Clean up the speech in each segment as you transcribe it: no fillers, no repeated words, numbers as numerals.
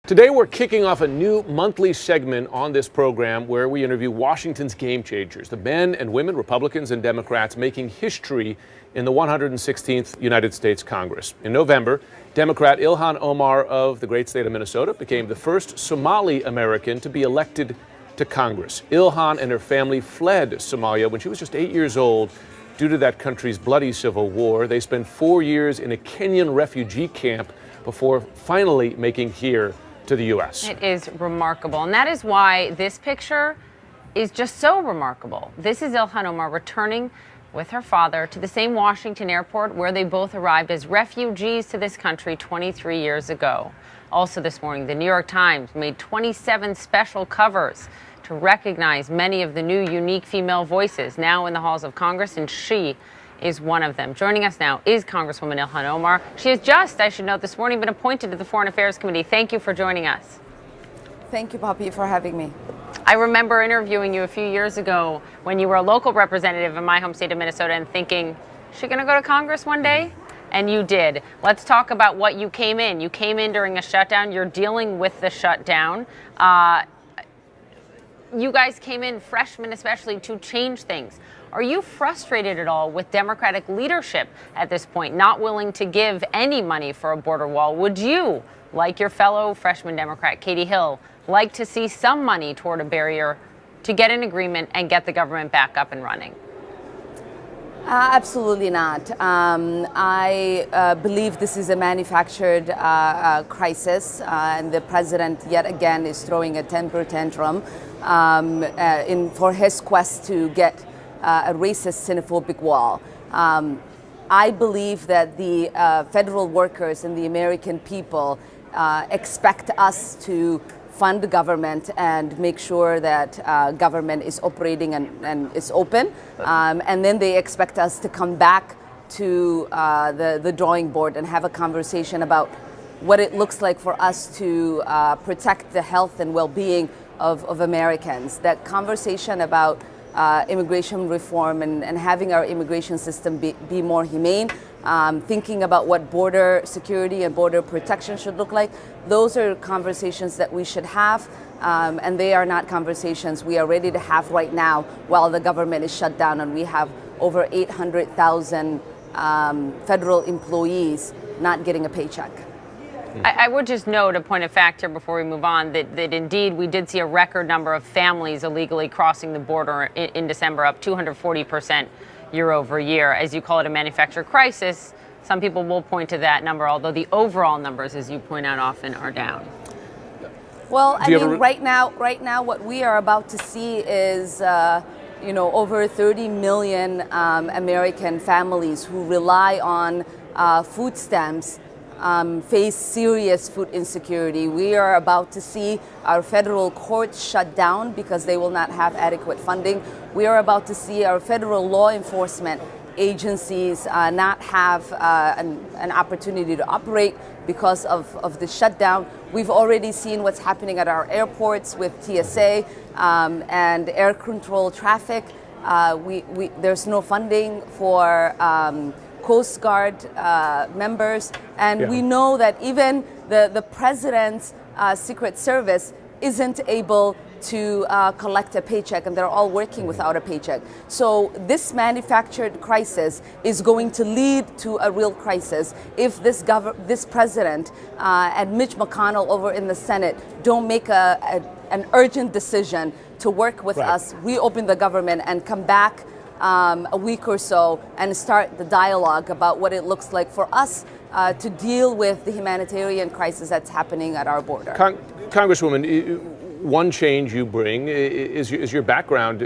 Today, we're kicking off a new monthly segment on this program where we interview Washington's game changers, the men and women, Republicans and Democrats, making history in the 116th United States Congress. In November, Democrat Ilhan Omar of the great state of Minnesota became the first Somali-American to be elected to Congress. Ilhan and her family fled Somalia when she was just 8 years old due to that country's bloody civil war. They spent 4 years in a Kenyan refugee camp before finally making here to the U.S. It is remarkable, and that is why this picture is just so remarkable. This is Ilhan Omar returning with her father to the same Washington airport where they both arrived as refugees to this country 23 years ago. Also this morning, the New York Times made 27 special covers to recognize many of the new unique female voices now in the halls of Congress, and she is one of them. Joining us now is Congresswoman Ilhan Omar. She has just, I should note, this morning been appointed to the Foreign Affairs Committee. Thank you for joining us. Thank you, Poppy, for having me. I remember interviewing you a few years ago when you were a local representative in my home state of Minnesota and thinking, is she going to go to Congress one day? And you did. Let's talk about what you came in. You came in during a shutdown. You're dealing with the shutdown. You guys came in, freshmen especially, to change things. Are you frustrated at all with Democratic leadership at this point, not willing to give any money for a border wall? Would you, like your fellow freshman Democrat, Katie Hill, like to see some money toward a barrier to get an agreement and get the government back up and running? Absolutely not. I believe this is a manufactured crisis, and the president yet again is throwing a temper tantrum for his quest to get a racist, xenophobic wall. I believe that the federal workers and the American people expect us to fund the government and make sure that government is operating and is open. And then they expect us to come back to the drawing board and have a conversation about what it looks like for us to protect the health and well-being of Americans. That conversation about immigration reform and having our immigration system be more humane, thinking about what border security and border protection should look like. Those are conversations that we should have, and they are not conversations we are ready to have right now while the government is shut down and we have over 800,000 federal employees not getting a paycheck. I would just note a point of fact here before we move on that indeed we did see a record number of families illegally crossing the border in December, up 240% year over year. As you call it, a manufactured crisis, some people will point to that number, although the overall numbers, as you point out, often are down. Well, I mean, right now, what we are about to see is over 30 million American families who rely on food stamps face serious food insecurity. We are about to see our federal courts shut down because they will not have adequate funding. We are about to see our federal law enforcement agencies not have an opportunity to operate because of the shutdown. We've already seen what's happening at our airports with TSA and air control traffic. There's no funding for Coast Guard members, and we know that even the president's Secret Service isn't able to collect a paycheck, and they're all working without a paycheck. So this manufactured crisis is going to lead to a real crisis if this president and Mitch McConnell over in the Senate don't make an urgent decision to work with us, reopen the government, and come back a week or so and start the dialogue about what it looks like for us to deal with the humanitarian crisis that's happening at our border. Congresswoman, one change you bring is your background,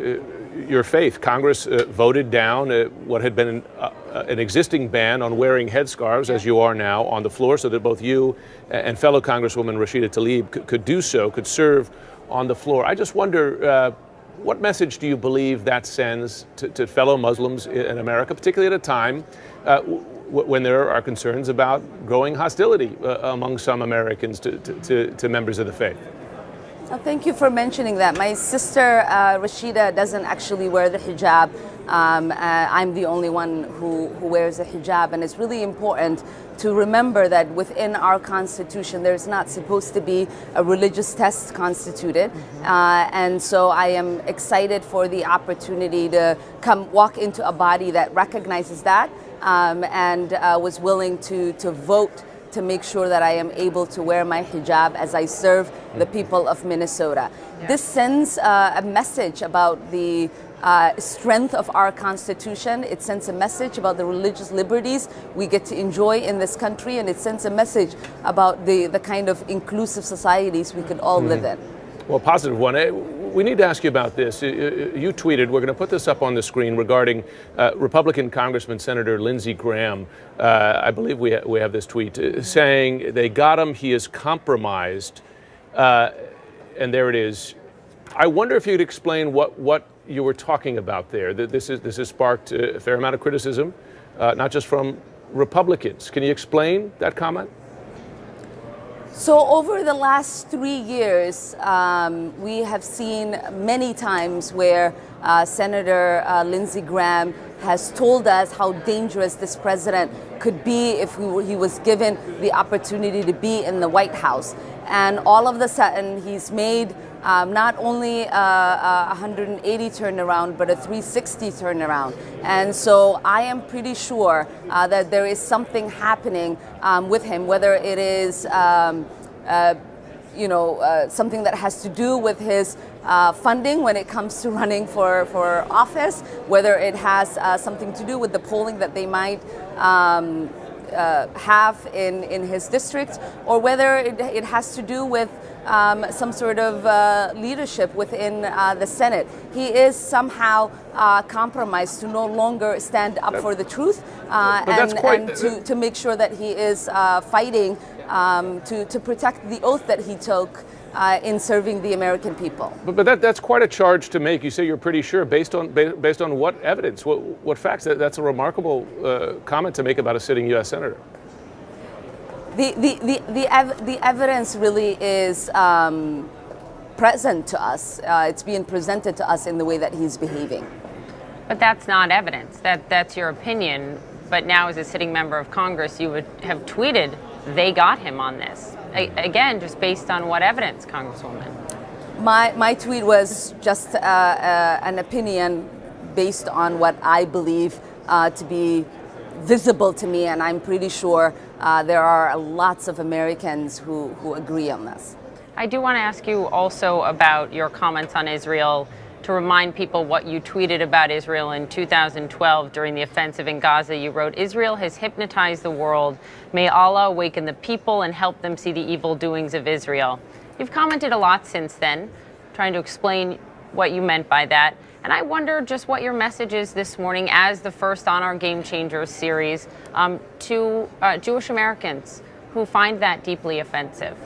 your faith. Congress voted down what had been an existing ban on wearing headscarves, as you are now, on the floor, so that both you and fellow Congresswoman Rashida Tlaib could do so, could serve on the floor. I just wonder, what message do you believe that sends to fellow Muslims in America, particularly at a time when there are concerns about growing hostility among some Americans to members of the faith? Thank you for mentioning that. My sister Rashida doesn't actually wear the hijab. I'm the only one who wears a hijab, and it's really important to remember that within our Constitution there's not supposed to be a religious test constituted. And so I am excited for the opportunity to come walk into a body that recognizes that and was willing to vote to make sure that I am able to wear my hijab as I serve the people of Minnesota. Yeah. This sends a message about the strength of our Constitution. It sends a message about the religious liberties we get to enjoy in this country, and it sends a message about the kind of inclusive societies we could all live in. Well, positive one. We need to ask you about this. You tweeted, we're going to put this up on the screen, regarding Republican Congressman Senator Lindsey Graham. I believe we have this tweet saying they got him, he is compromised. And there it is. I wonder if you'd explain what you were talking about there. This has sparked a fair amount of criticism, not just from Republicans. Can you explain that comment? So over the last 3 years, we have seen many times where Senator Lindsey Graham has told us how dangerous this president could be if he was given the opportunity to be in the White House. And all of a sudden, he's made not only a 180 turnaround, but a 360 turnaround. And so I am pretty sure that there is something happening with him, whether it is something that has to do with his funding when it comes to running for office, whether it has something to do with the polling that they might have in his district, or whether it has to do with some sort of leadership within the Senate. He is somehow compromised to no longer stand up for the truth and to make sure that he is fighting to protect the oath that he took in serving the American people. But that's quite a charge to make. You say you're pretty sure. Based on what evidence? What facts? That's a remarkable comment to make about a sitting U.S. senator. The evidence really is present to us. It's being presented to us in the way that he's behaving. But that's not evidence. That's your opinion. But now, as a sitting member of Congress, you would have tweeted, "They got him on this." Again, just based on what evidence, Congresswoman? My tweet was just an opinion based on what I believe to be visible to me, and I'm pretty sure there are lots of Americans who agree on this. I do want to ask you also about your comments on Israel, to remind people what you tweeted about Israel in 2012 during the offensive in Gaza. You wrote, "Israel has hypnotized the world. May Allah awaken the people and help them see the evil doings of Israel." You've commented a lot since then, trying to explain what you meant by that. And I wonder just what your message is this morning, as the first on our Game Changers series, to Jewish Americans who find that deeply offensive.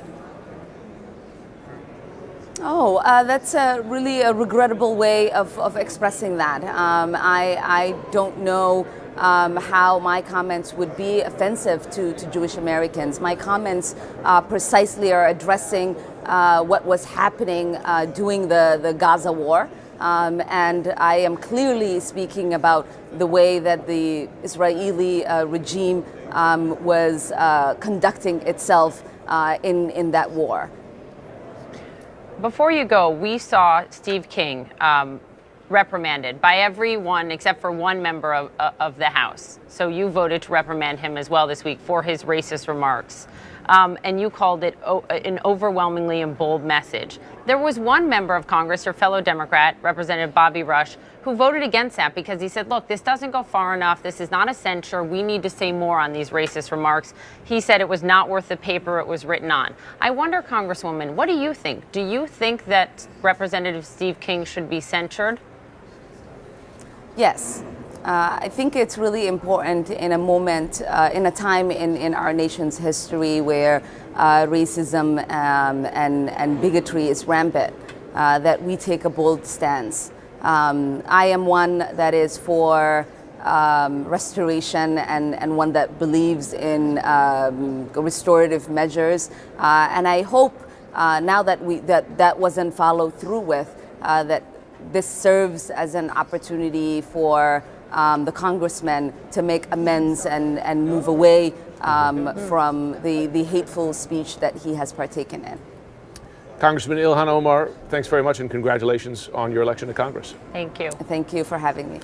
Oh, that's really a regrettable way of expressing that. I don't know how my comments would be offensive to Jewish Americans. My comments precisely are addressing what was happening during the Gaza war. And I am clearly speaking about the way that the Israeli regime was conducting itself in that war. Before you go, we saw Steve King reprimanded by everyone except for one member of the House. So you voted to reprimand him as well this week for his racist remarks. And you called it an overwhelmingly and bold message. There was one member of Congress, your fellow Democrat, Representative Bobby Rush, who voted against that because he said, look, this doesn't go far enough. This is not a censure. We need to say more on these racist remarks. He said it was not worth the paper it was written on. I wonder, Congresswoman, what do you think? Do you think that Representative Steve King should be censured? Yes. I think it's really important in a moment, in a time in our nation's history where racism and bigotry is rampant, that we take a bold stance. I am one that is for restoration and one that believes in restorative measures. And I hope now that that wasn't followed through with, that this serves as an opportunity for the congressman to make amends and move away from the hateful speech that he has partaken in. Congressman Ilhan Omar, thanks very much and congratulations on your election to Congress. Thank you. Thank you for having me.